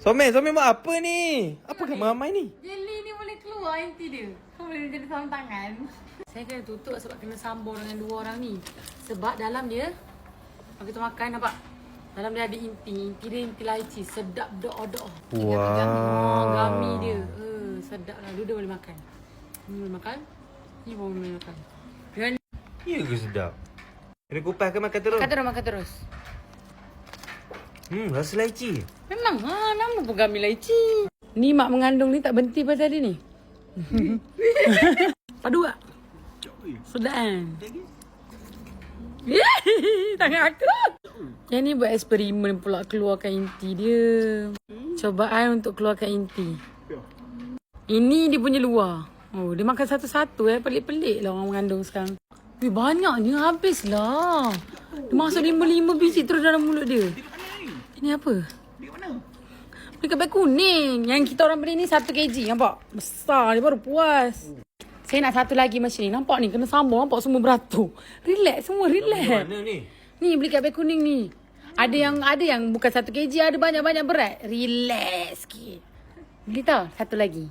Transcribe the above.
Somel buat apa ni? Apa ramai ni? Jelly ni boleh keluar inti dia. Kau boleh jadi sarung tangan. Saya kena tutup sebab kena sambung dengan dua orang ni. Sebab dalam dia, kalau kita makan nampak? Dalam dia ada inti. Inti dia inti lychee. Sedap doa-doa. Wow. Gami dia. Sedap lah. Dua boleh makan. Ni boleh makan. Ni pun boleh makan. Dengan Ya ke sedap? Kena kupas ke makan terus? makan terus. Rasa lychee. Memang nama pun gami lychee. Ni mak mengandung ni tak berhenti pasal dia ni. Padu tak? Sedap kan? Tangan aku. Yang ni buat eksperimen pula keluarkan inti dia. Cobaan untuk keluarkan inti. Ini dia punya luar. Oh, dia makan satu-satu pelik-pelik lah orang mengandung sekarang. Banyaknya habislah. Dia masuk 5 biji terus dalam mulut dia. Ini apa? Dekat mana? Dekat beg kuning. Yang kita orang beli ni 1 kg. Nampak? Besar. Dia baru puas. Saya nak satu lagi macam ni. Nampak ni? Kena sambung. Nampak semua beratur. Relax semua. Relax. Mana ni? Ni beli kat beg kuning ni. Ada yang bukan 1 kg. Ada banyak-banyak berat. Relax sikit. Beli tau? Satu lagi.